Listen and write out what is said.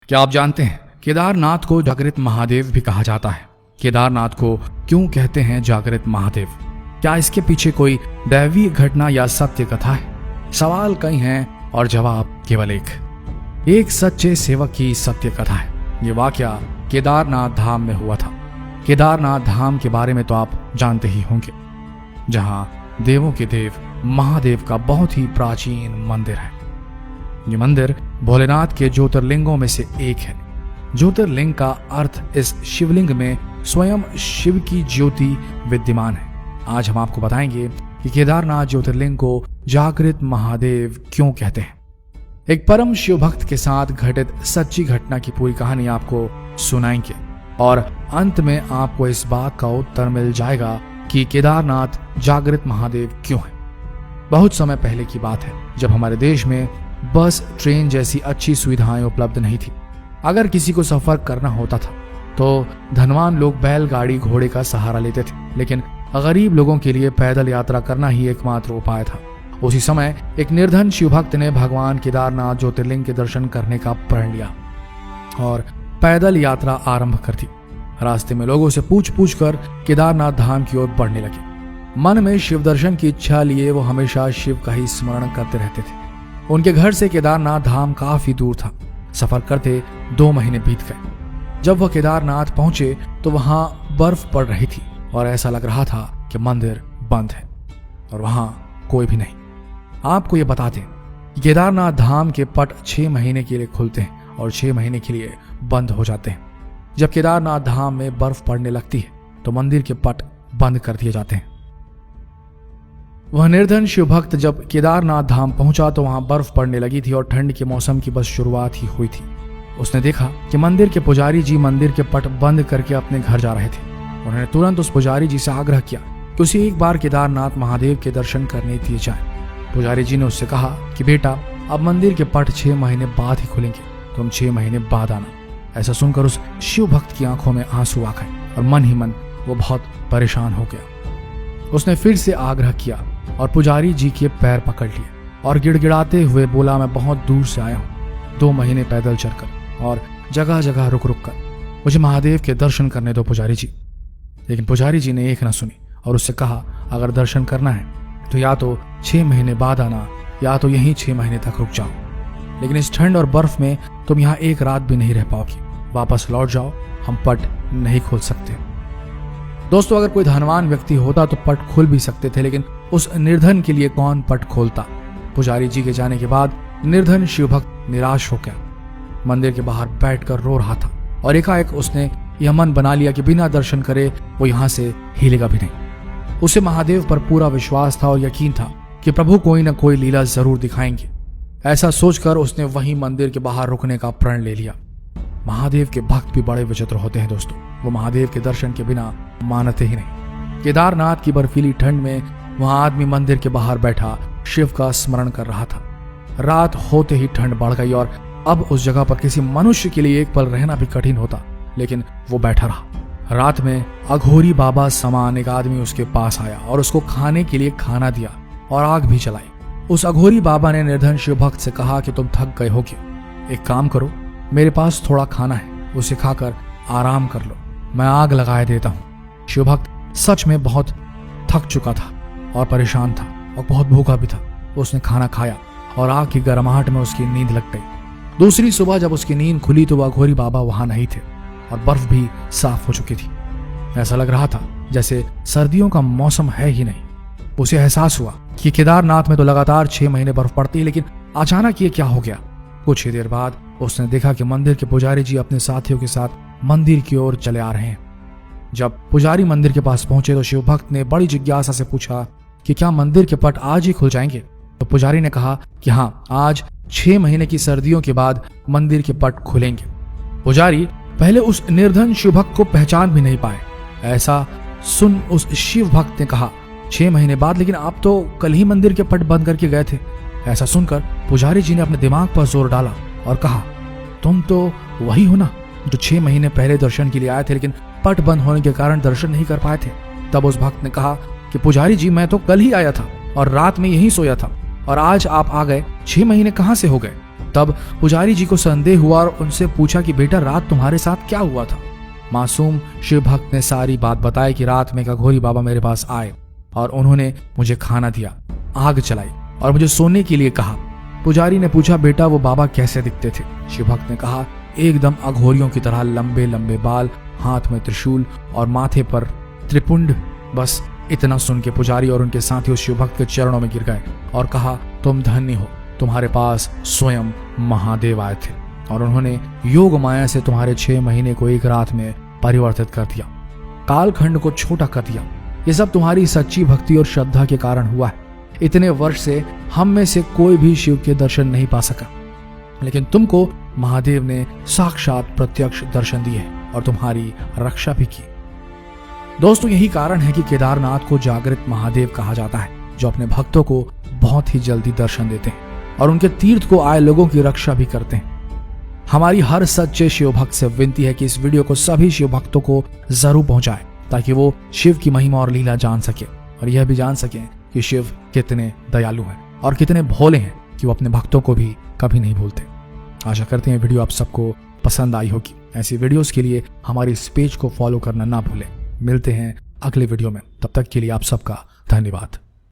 क्या आप जानते हैं केदारनाथ को जागृत महादेव भी कहा जाता है? केदारनाथ को क्यों कहते हैं जागृत महादेव? क्या इसके पीछे कोई दैवीय घटना या सत्य कथा है? सवाल कई हैं और जवाब केवल एक सच्चे सेवक की सत्य कथा है। ये वाकया केदारनाथ धाम में हुआ था। केदारनाथ धाम के बारे में तो आप जानते ही होंगे, जहां देवों के देव महादेव का बहुत ही प्राचीन मंदिर है। ये मंदिर भोलेनाथ के ज्योतिर्लिंगों में से एक है। ज्योतिर्लिंग का अर्थ इस शिवलिंग में स्वयं शिव की ज्योति विद्यमान है। आज हम आपको बताएंगे कि केदारनाथ ज्योतिर्लिंग को जागृत महादेव क्यों कहते हैं। एक परम शिव भक्त के साथ घटित सच्ची घटना की पूरी कहानी आपको सुनाएंगे और अंत में आपको इस बात का उत्तर मिल जाएगा कि केदारनाथ जागृत महादेव क्यों है। बहुत समय पहले की बात है, जब हमारे देश में बस, ट्रेन जैसी अच्छी सुविधाएं उपलब्ध नहीं थी। अगर किसी को सफर करना होता था तो धनवान लोग बैलगाड़ी, घोड़े का सहारा लेते थे, लेकिन गरीब लोगों के लिए पैदल यात्रा करना ही एकमात्र उपाय था। उसी समय एक निर्धन शिवभक्त ने भगवान केदारनाथ ज्योतिर्लिंग के दर्शन करने का प्रण लिया और पैदल यात्रा आरंभ कर दी। रास्ते में लोगों से पूछ कर केदारनाथ धाम की ओर बढ़ने लगे। मन में शिव दर्शन की इच्छा लिए वो हमेशा शिव का ही स्मरण करते रहते थे। उनके घर से केदारनाथ धाम काफी दूर था। सफर करते 2 महीने बीत गए। जब वह केदारनाथ पहुंचे तो वहां बर्फ पड़ रही थी और ऐसा लग रहा था कि मंदिर बंद है और वहां कोई भी नहीं। आपको ये बता दें कि केदारनाथ धाम के पट 6 महीने के लिए खुलते हैं और 6 महीने के लिए बंद हो जाते हैं। जब केदारनाथ धाम में बर्फ पड़ने लगती है तो मंदिर के पट बंद कर दिए जाते हैं। वह निर्धन शिव भक्त जब केदारनाथ धाम पहुंचा तो वहां बर्फ पड़ने लगी थी और ठंड के मौसम की बस शुरुआत ही हुई थी। उसने देखा कि मंदिर के पुजारी जी मंदिर के पट बंद करके अपने घर जा रहे थे। उन्होंने तुरंत उस पुजारी जी से आग्रह किया कि उसे एक बार केदारनाथ महादेव के दर्शन करने दिए जाए। पुजारी जी ने उससे कहा कि बेटा, अब मंदिर के पट 6 महीने बाद ही खुलेंगे, तुम 6 महीने बाद आना। ऐसा सुनकर उस शिव भक्त की आंखों में आंसू आ गए और मन ही मन वो बहुत परेशान हो गया। उसने फिर से आग्रह किया और पुजारी जी के पैर पकड़ लिए और गिड़गिड़ाते हुए बोला, मैं बहुत दूर से आया हूँ, 2 महीने पैदल चलकर और जगह जगह रुक रुक कर, मुझे महादेव के दर्शन करने दो पुजारी जी। लेकिन पुजारी जी ने एक न सुनी और उससे कहा, अगर दर्शन करना है तो या तो 6 महीने बाद आना या तो यहीं 6 महीने तक रुक जाओ, लेकिन इस ठंड और बर्फ में तुम यहाँ एक रात भी नहीं रह पाओगी। वापस लौट जाओ, हम पट नहीं खोल सकते। दोस्तों, अगर कोई धनवान व्यक्ति होता तो पट खोल भी सकते थे, लेकिन उस निर्धन के लिए कौन पट खोलता। पुजारी जी के जाने के बाद निर्धन शिवभक्त निराश हो गया, मंदिर के बाहर बैठकर रो रहा था और एकाएक उसने यह मन बना लिया कि बिना दर्शन करे वो यहाँ से हिलेगा भी नहीं। उसे महादेव पर पूरा विश्वास था और यकीन था कि प्रभु कोई न कोई लीला जरूर दिखाएंगे। ऐसा सोचकर उसने वहीं मंदिर के बाहर रुकने का प्रण ले लिया। महादेव के भक्त भी बड़े विचित्र होते हैं दोस्तों, वो महादेव के दर्शन के बिना मानते ही नहीं। केदारनाथ की बर्फीली ठंड में वहां आदमी मंदिर के बाहर बैठा शिव का स्मरण कर रहा था। रात होते ही ठंड बढ़ गई और अब उस जगह पर किसी मनुष्य के लिए एक पल रहना भी कठिन होता, लेकिन वो बैठा रहा। रात में अघोरी बाबा समान एक आदमी उसके पास आया और उसको खाने के लिए खाना दिया और आग भी जलाई। उस अघोरी बाबा ने निर्धन शिव भक्त से कहा कि तुम थक गए होगे, एक काम करो, मेरे पास थोड़ा खाना है, उसे खाकर आराम कर लो, मैं आग लगाए देता हूँ। शिवभक्त सच में बहुत थक चुका था और परेशान था और बहुत भूखा भी था। उसने खाना खाया और आग की गर्माहट में उसकी नींद लग गई। दूसरी सुबह जब उसकी नींद खुली तो वह अघोरी बाबा वहां नहीं थे और बर्फ भी साफ हो चुकी थी। ऐसा लग रहा था जैसे सर्दियों का मौसम है ही नहीं। उसे एहसास हुआ कि केदारनाथ में तो लगातार 6 महीने बर्फ पड़ती है, लेकिन अचानक ये क्या हो गया। कुछ ही देर बाद उसने देखा कि मंदिर के पुजारी जी अपने साथियों के साथ मंदिर की ओर चले आ रहे हैं। जब पुजारी मंदिर के पास पहुंचे तो शिवभक्त ने बड़ी जिज्ञासा से पूछा कि क्या मंदिर के पट आज ही खुल जाएंगे। तो पुजारी ने कहा कि हाँ, आज 6 महीने की सर्दियों के बाद मंदिर के पट खुलेंगे। पुजारी पहले उस निर्धन शिवभक्त को पहचान भी नहीं पाए। ऐसा सुन उस शिव भक्त ने कहा, 6 महीने बाद, लेकिन आप तो कल ही मंदिर के पट बंद करके गए थे। ऐसा सुनकर पुजारी जी ने अपने दिमाग पर जोर डाला और कहा, तुम तो वही हो ना जो 6 महीने पहले दर्शन के लिए आए थे, लेकिन पट बंद होने के कारण दर्शन नहीं कर पाए थे। तब उस भक्त ने कहा कि पुजारी जी, मैं तो कल ही आया था और रात में यहीं सोया था और आज आप आ गए, 6 महीने कहाँ से हो गए। तब पुजारी जी को संदेह हुआ और उनसे पूछा कि बेटा रात तुम्हारे साथ क्या हुआ था। मासूम शिव भक्त ने सारी बात बताई कि रात में एक अघोरी बाबा मेरे पास आए और उन्होंने मुझे खाना दिया, आग जलाई और मुझे सोने के लिए कहा। पुजारी ने पूछा बेटा वो बाबा कैसे दिखते थे। शिव भक्त ने कहा एकदम अघोरियों की तरह, लंबे लंबे बाल, हाथ में त्रिशूल और माथे पर त्रिपुंड। बस इतना सुन के पुजारी और उनके साथी उस शिव भक्त के चरणों में गिर गए और कहा तुम धन्य हो, तुम्हारे पास स्वयं महादेव आए थे और उन्होंने योग माया से तुम्हारे 6 महीने को एक रात में परिवर्तित कर दिया, कालखंड को छोटा कर दिया। ये सब तुम्हारी सच्ची भक्ति और श्रद्धा के कारण हुआ है। इतने वर्ष से हम में से कोई भी शिव के दर्शन नहीं पा सका, लेकिन तुमको महादेव ने साक्षात प्रत्यक्ष दर्शन दिए और तुम्हारी रक्षा भी की। दोस्तों यही कारण है कि केदारनाथ को जागृत महादेव कहा जाता है, जो अपने भक्तों को बहुत ही जल्दी दर्शन देते हैं और उनके तीर्थ को आए लोगों की रक्षा भी करते हैं। हमारी हर सच्चे शिव भक्त से विनती है कि इस वीडियो को सभी शिव भक्तों को जरूर पहुंचाएं, ताकि वो शिव की महिमा और लीला जान सके और यह भी जान सके कि शिव कितने दयालु हैं और कितने भोले हैं कि वो अपने भक्तों को भी कभी नहीं भूलते। आशा करते हैं वीडियो आप सबको पसंद आई होगी। ऐसी वीडियोस के लिए हमारे इस पेज को फॉलो करना ना भूलें। मिलते हैं अगले वीडियो में, तब तक के लिए आप सबका धन्यवाद।